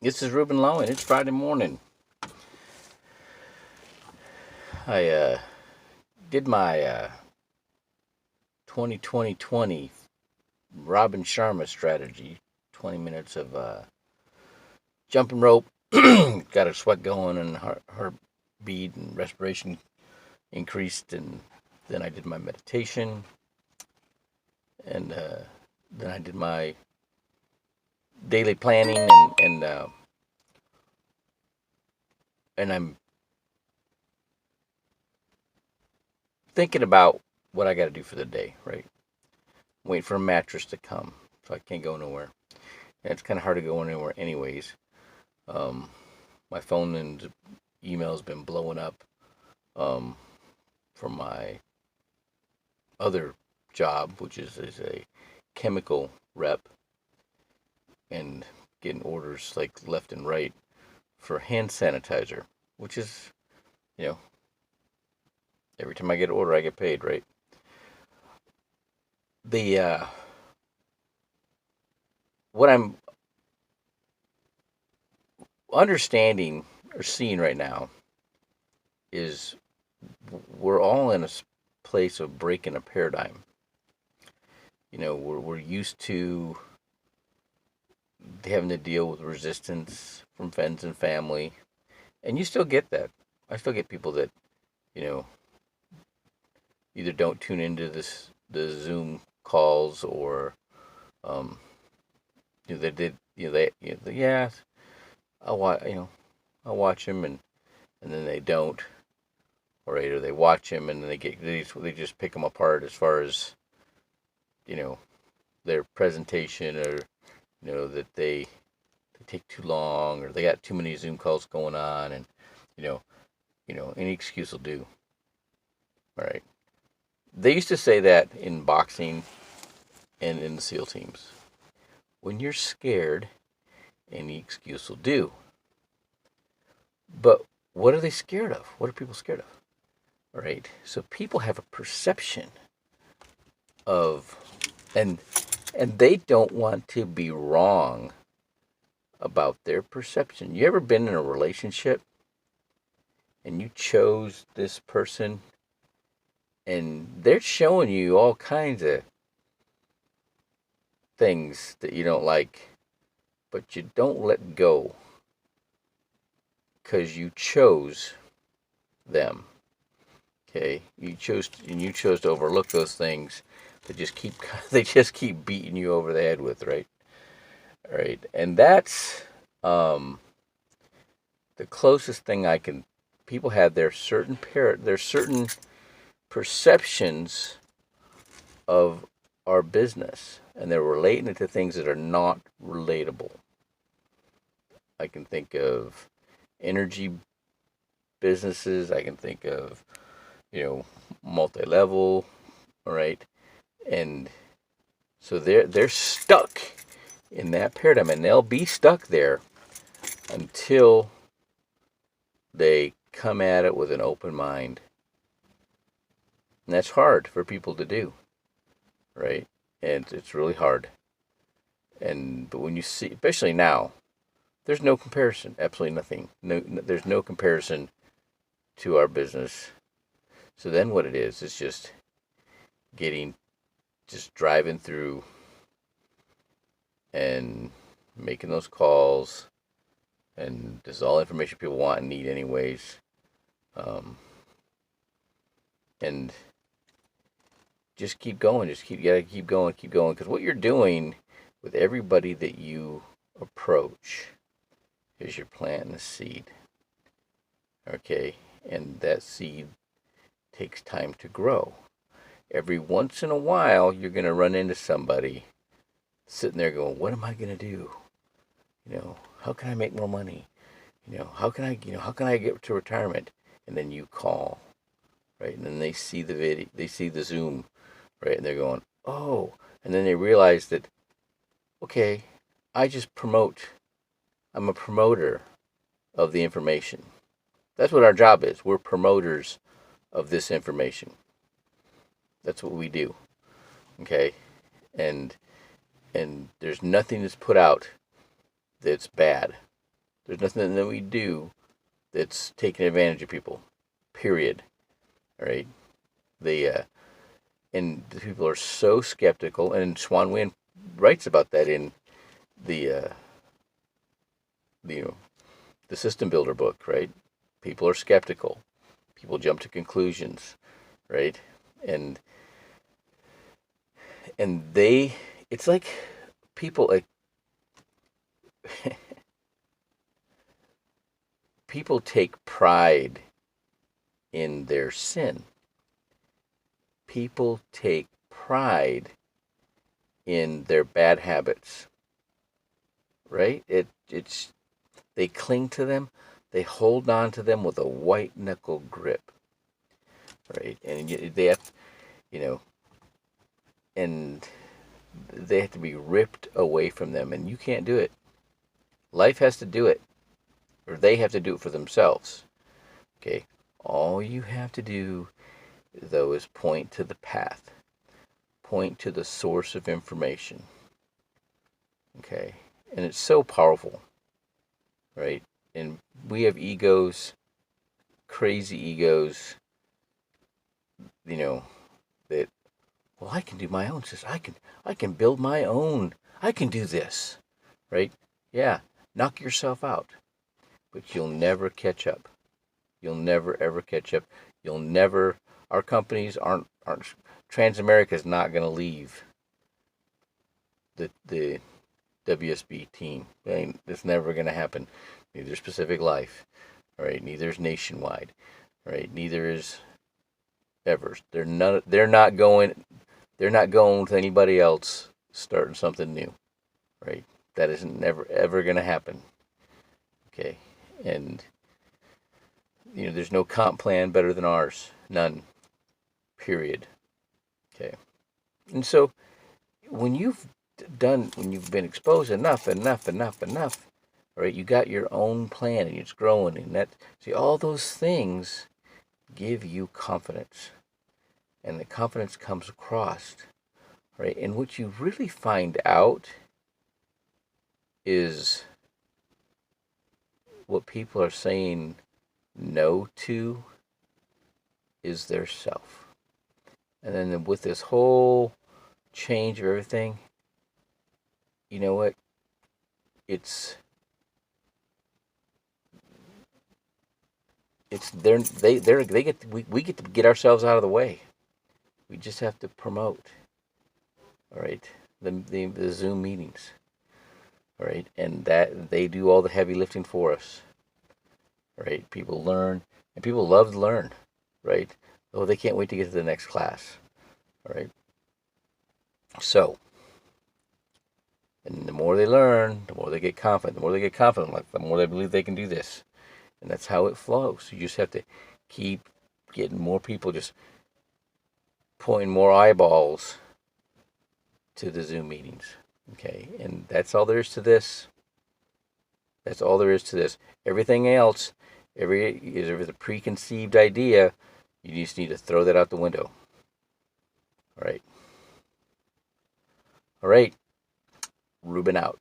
This is Ruben Lowen. It's Friday morning. I did my 2020 Robin Sharma strategy. 20 minutes of jumping rope. Got a sweat going and heartbeat and respiration increased. And then I did my meditation. And then I did my daily planning and I'm thinking about what I got to do for the day, right? Waiting for a mattress to come, so I can't go nowhere. And it's kind of hard to go anywhere, anyways. Um, my phone and email's been blowing up um, from my other job, which is a chemical rep, and getting orders like left and right for hand sanitizer, which is, you know, every time I get an order, I get paid, right? The What I'm understanding or seeing right now is we're all in a place of breaking a paradigm. You know, we're used to having to deal with resistance from friends and family, and you still get that. I still get people that, you know, either don't tune into the Zoom calls or um, they did, yeah, I'll watch, I'll watch them, and then they don't, or either they watch them and then they just pick them apart as far as, you know, their presentation, or that they take too long, or they got too many Zoom calls going on, and you know any excuse will do. All right. They used to say that in boxing and in the SEAL teams. When you're scared, any excuse will do. But what are they scared of? What are people scared of? All right. So people have a perception of, and they don't want to be wrong about their perception. You ever been in a relationship and you chose this person and they're showing you all kinds of things that you don't like, but you don't let go because you chose them. Okay, you chose to overlook those things that just keep they just keep beating you over the head with, right? All right, and that's the closest thing I can. People have their certain perceptions of our business, and they're relating it to things that are not relatable. I can think of energy businesses. I can think of, multi-level. All right, and so they're stuck in that paradigm, and they'll be stuck there until they come at it with an open mind. And that's hard for people to do, right? And it's really hard. But when you see, especially now, there's no comparison. Absolutely nothing. There's no comparison to our business. So then what it is just driving through and making those calls, and this is all information people want and need anyways. And just keep going. You gotta keep going, because what you're doing with everybody that you approach is you're planting a seed. Okay, and that seed takes time to grow. Every once in a while, you're gonna run into somebody sitting there going, "What am I gonna do? How can I make more money? How can I get to retirement?" And then you call, right? And then they see the video, they see the Zoom, right? And they're going, "Oh," and then they realize that, okay, I'm a promoter of the information. That's what our job is. We're promoters of this information. That's what we do. Okay? And there's nothing that's put out that's bad. There's nothing that we do that's taking advantage of people. Period. All right. They and the people are so skeptical, and Swan Nguyen writes about that in the the the System Builder book, right? People are skeptical. People jump to conclusions, right? And they, it's like people like people take pride in their sin. People take pride in their bad habits, right? It's they cling to them, they hold on to them with a white knuckle grip, right? And they have, you know, and they have to be ripped away from them, and you can't do it. Life has to do it, or they have to do it for themselves. Okay, all you have to do, though, is point to the path, point to the source of information. Okay, and it's so powerful, right? And we have egos, crazy egos, you know, that, well, I can do my own system. I can build my own. I can do this, right? Yeah, knock yourself out, but you'll never catch up. You'll never ever catch up. You'll never. Our companies aren't. Transamerica is not going to leave the WSB team. I mean, it's never going to happen. Neither is Pacific Life, right? Neither is Nationwide, right? Neither is Evers. They're not. They're not going. They're not going with anybody else starting something new, right? That isn't never ever going to happen. Okay, and there's no comp plan better than ours. None. Period. Okay, and so when you've when you've been exposed enough, all right, you got your own plan and it's growing, and all those things give you confidence, and the confidence comes across, right? And what you really find out is what people are saying no to is their self. And then with this whole change of everything, you know what? We get to get ourselves out of the way. We just have to promote, all right, the Zoom meetings, all right, and that they do all the heavy lifting for us, right? People learn, and people love to learn, right? Oh, they can't wait to get to the next class, all right? So, and the more they learn, the more they get confident. The more they get confident, like the more they believe they can do this, and that's how it flows. You just have to keep getting more people, just pointing more eyeballs to the Zoom meetings. Okay, and that's all there is to this. That's all there is to this. Everything else, every preconceived idea, you just need to throw that out the window. All right. All right. Ruben out.